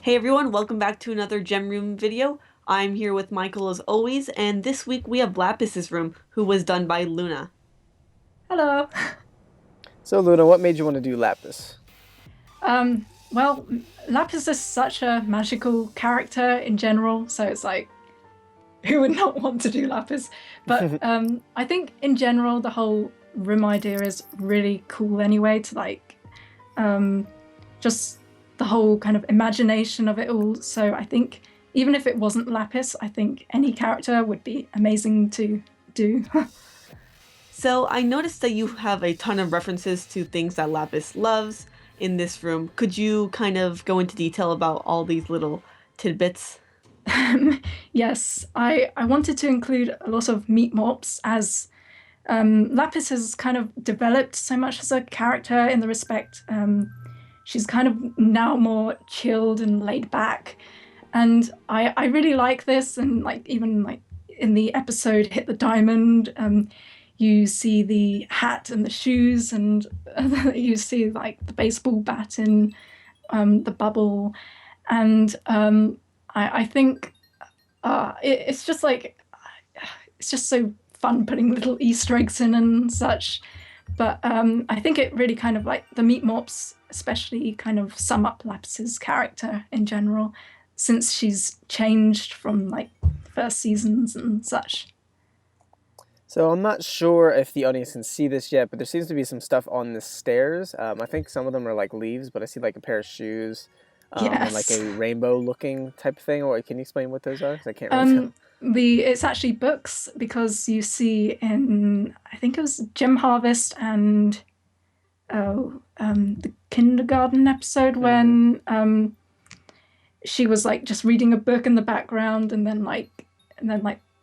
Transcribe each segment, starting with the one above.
Hey everyone, welcome back to another Gem Room video. I'm here with Michael as always, and this week we have Lapis's Room, who was done by Luna. Hello. So Luna, what made you want to do Lapis? Well, Lapis is such a magical character in general, so it's like, who would not want to do Lapis? But I think in general, the whole room idea is really cool anyway, to just the whole kind of imagination of it all. So I think even if it wasn't Lapis, I think any character would be amazing to do. So I noticed that you have a ton of references to things that Lapis loves in this room. Could you kind of go into detail about all these little tidbits? Yes, I wanted to include a lot of meat mops as Lapis has kind of developed so much as a character in the respect she's kind of now more chilled and laid back, and I really like this. And like even like in the episode Hit the Diamond, you see the hat and the shoes, and you see like the baseball bat in the bubble, and I think it's just like it's just so fun putting little Easter eggs in and such. But I think it really kind of like the meat mops, especially, kind of sum up Lapis's character in general, since she's changed from like first seasons and such. So I'm not sure if the audience can see this yet, but there seems to be some stuff on the stairs. I think some of them are like leaves, but I see like a pair of shoes, and like Yes. a rainbow-looking type thing. Or can you explain what those are? 'Cause I can't really tell. It's actually books, because you see in, I think it was Gem Harvest and the kindergarten episode, Hmm. when she was like just reading a book in the background, and then like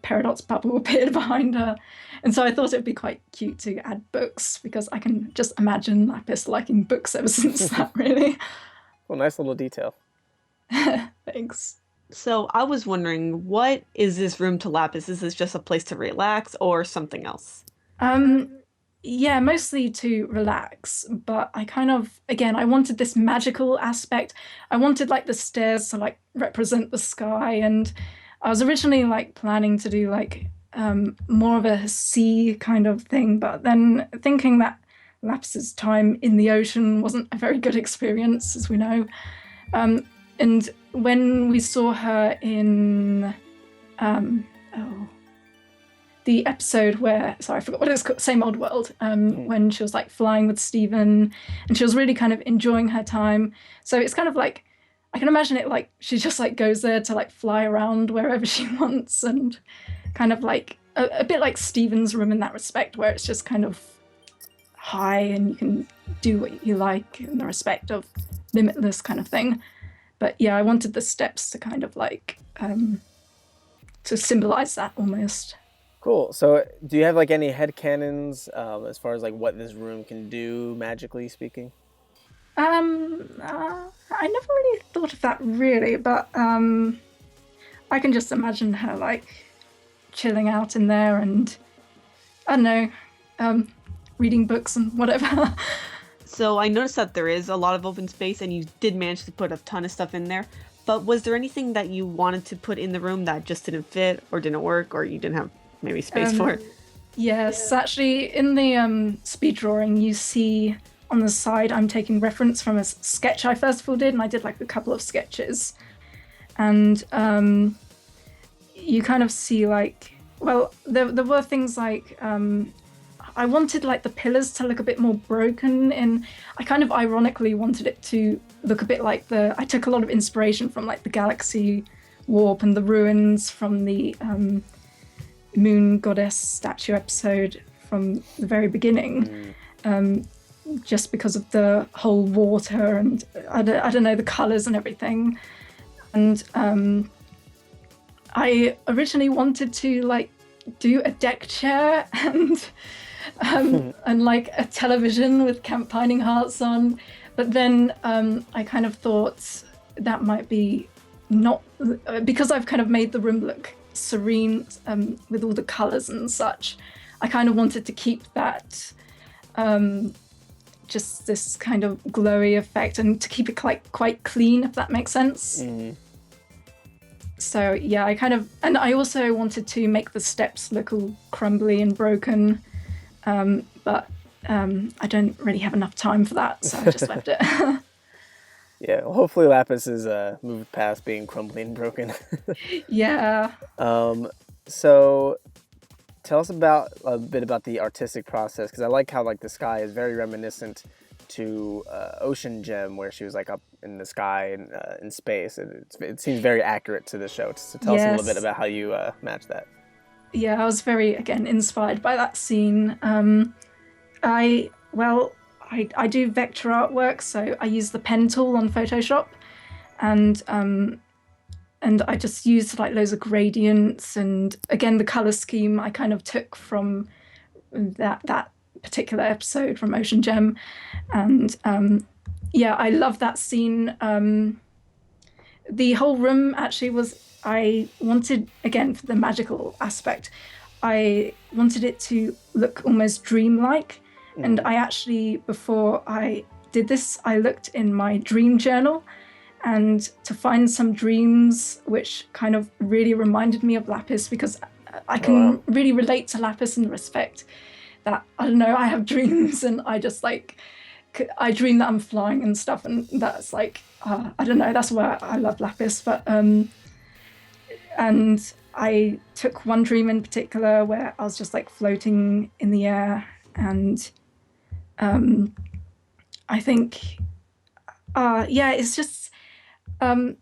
Peridot's bubble appeared behind her. And so I thought it'd be quite cute to add books, because I can just imagine Lapis liking books ever since that, really. Well, nice little detail. Thanks. So I was wondering, what is this room to Lapis? Is this just a place to relax or something else? Um, yeah, mostly to relax, but I kind of, again, I wanted this magical aspect. I wanted like the stairs to like represent the sky, and I was originally like planning to do like more of a sea kind of thing, but then thinking that Lapis's time in the ocean wasn't a very good experience, as we know. Um, and when we saw her in oh, the episode where, sorry, I forgot what it's called, Same Old World, Hmm. when she was like flying with Stephen, and she was really kind of enjoying her time. So it's kind of like, I can imagine it like she just like goes there to like fly around wherever she wants, and kind of like a bit like Stephen's room in that respect, where it's just kind of high and you can do what you like in the respect of limitless kind of thing. But yeah, I wanted the steps to kind of like to symbolize that almost. Cool. So do you have like any headcanons as far as like what this room can do, magically speaking? I never really thought of that really, but I can just imagine her like chilling out in there, and I don't know, reading books and whatever. So I noticed that there is a lot of open space and you did manage to put a ton of stuff in there. But was there anything that you wanted to put in the room that just didn't fit or didn't work or you didn't have maybe space for um, it? yes, actually, in the speed drawing, you see on the side I'm taking reference from a sketch I first of all did, and I did like a couple of sketches, and you kind of see like, well, there were things like I wanted like the pillars to look a bit more broken, and I kind of ironically wanted it to look a bit like the, I took a lot of inspiration from like the galaxy warp and the ruins from the moon goddess statue episode from the very beginning, Mm. um, just because of the whole water and I don't know, the colors and everything. And I originally wanted to like do a deck chair and like a television with campaigning hearts on, but then I kind of thought that might be not, because I've kind of made the room look serene, with all the colors and such. I kind of wanted to keep that just this kind of glowy effect, and to keep it quite clean, if that makes sense. Mm-hmm. So yeah, and I also wanted to make the steps look all crumbly and broken, but I don't really have enough time for that, so I just left it. Yeah, well, hopefully Lapis is moved past being crumbly and broken. Yeah. So tell us a bit about the artistic process, because I like how like the sky is very reminiscent to Ocean Gem, where she was like up in the sky and in space. It seems very accurate to the show. So tell us a little bit about how you match that. Yeah, I was very, again, inspired by that scene. I do vector artwork, so I use the pen tool on Photoshop, and I just used like loads of gradients, and again the color scheme I kind of took from that particular episode from Ocean Gem, and yeah, I love that scene. The whole room actually I wanted, again, for the magical aspect, I wanted it to look almost dreamlike. And I actually, before I did this, I looked in my dream journal, and to find some dreams which kind of really reminded me of Lapis, because I can really relate to Lapis in the respect that, I don't know, I have dreams and I just like, I dream that I'm flying and stuff, and that's like, I don't know, that's why I love Lapis. But and I took one dream in particular where I was just like floating in the air, and I think, yeah, it's just, and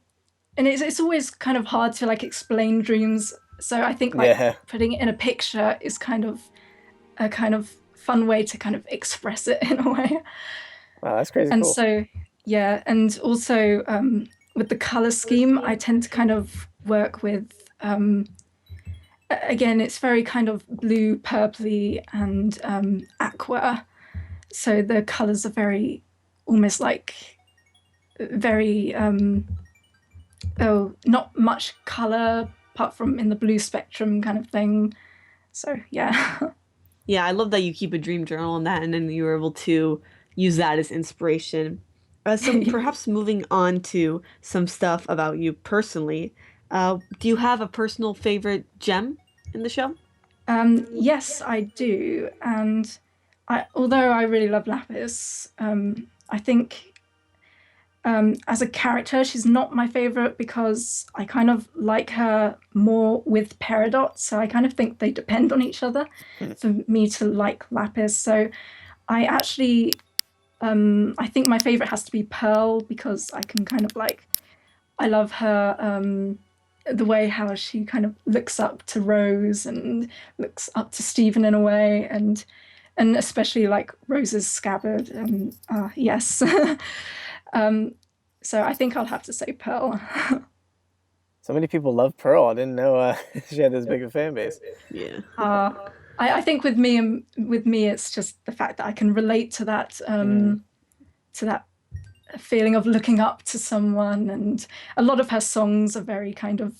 it's always kind of hard to like explain dreams. So I think like putting it in a picture is kind of a kind of fun way to kind of express it in a way. Wow, that's crazy. And cool. So, yeah, and also with the color scheme, I tend to kind of work with, again, it's very kind of blue, purpley, and aqua. So the colors are very, almost like, very, not much color apart from in the blue spectrum kind of thing. So, yeah. Yeah, I love that you keep a dream journal on that, and then you were able to use that as inspiration. So perhaps moving on to some stuff about you personally, do you have a personal favorite gem in the show? Yes, I do. And although I really love Lapis, I think as a character, she's not my favorite, because I kind of like her more with Peridot. So I kind of think they depend on each other for me to like Lapis. So I actually, I think my favorite has to be Pearl, because I can kind of like, I love her, the way how she kind of looks up to Rose and looks up to Stephen in a way, and especially like Rose's scabbard. And yes. So I think I'll have to say Pearl. So many people love Pearl. I didn't know she had this big a fan base. Yeah. I think with me, it's just the fact that I can relate to that feeling of looking up to someone, and a lot of her songs are very kind of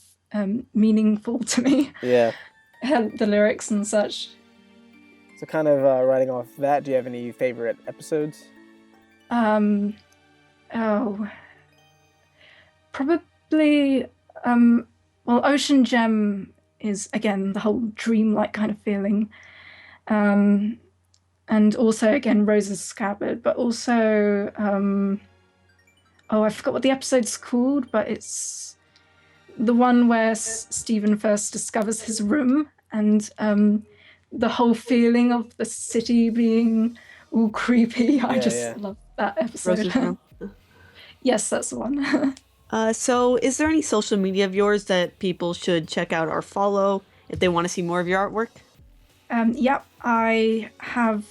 meaningful to me. Yeah. The lyrics and such. So kind of riding off that, do you have any favorite episodes? Probably, well, Ocean Gem is, again, the whole dreamlike kind of feeling. And also, again, Rose's scabbard, but also, I forgot what the episode's called, but it's the one where Stephen first discovers his room, and the whole feeling of the city being all creepy. I just love that episode. Yes, that's the one. So is there any social media of yours that people should check out or follow if they want to see more of your artwork? Yep, I have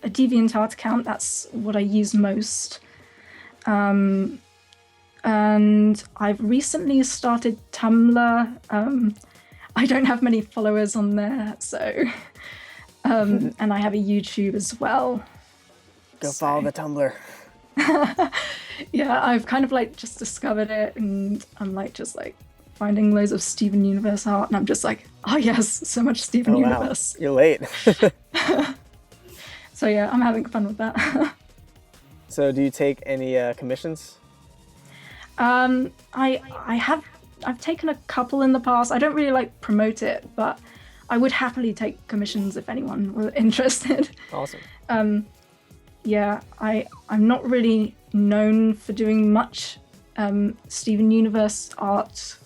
a DeviantArt account. That's what I use most. And I've recently started Tumblr. I don't have many followers on there, so... and I have a YouTube as well. Go follow the Tumblr. Yeah, I've kind of like just discovered it, and I'm like just like finding loads of Steven Universe art, and I'm just like, oh yes, so much Steven Universe. You're late. So yeah, I'm having fun with that. So do you take any commissions? I've taken a couple in the past. I don't really like promote it, but I would happily take commissions if anyone were interested. Awesome. Yeah, I'm not really known for doing much Steven Universe art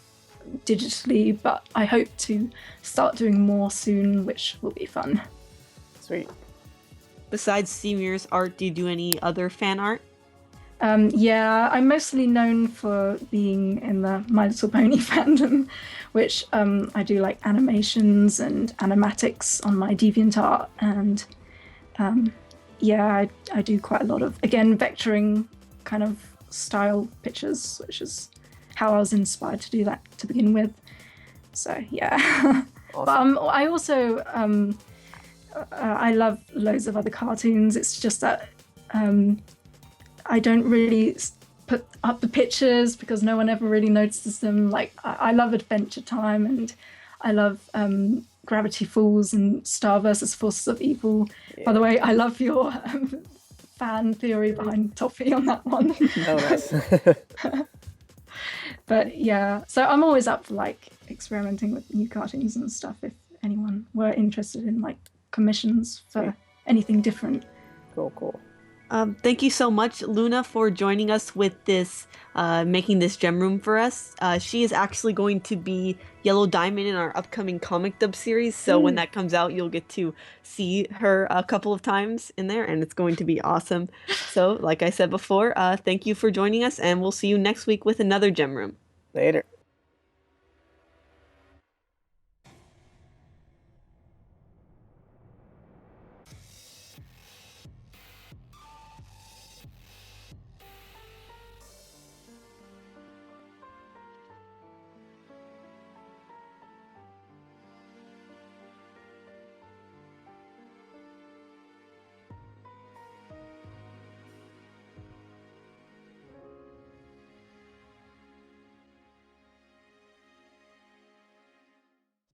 digitally, but I hope to start doing more soon, which will be fun. Sweet. Besides Semir's art, do you do any other fan art? Yeah, I'm mostly known for being in the My Little Pony fandom, which I do like animations and animatics on my DeviantArt, and yeah, I do quite a lot of, again, vectoring kind of style pictures, which is how I was inspired to do that to begin with. So yeah. Awesome. But I also I love loads of other cartoons. It's just that I don't really put up the pictures because no one ever really notices them. Like I love Adventure Time, and I love Gravity Falls and Star versus Forces of Evil. Yeah. By the way, I love your fan theory behind Toffee on that one. Oh, nice. But yeah, so I'm always up for like experimenting with new cartoons and stuff if anyone were interested in like commissions for anything different. Cool. Thank you so much, Luna, for joining us with this, making this gem room for us. She is actually going to be Yellow Diamond in our upcoming comic dub series. So when that comes out, you'll get to see her a couple of times in there, and it's going to be awesome. So like I said before, thank you for joining us, and we'll see you next week with another gem room. Later.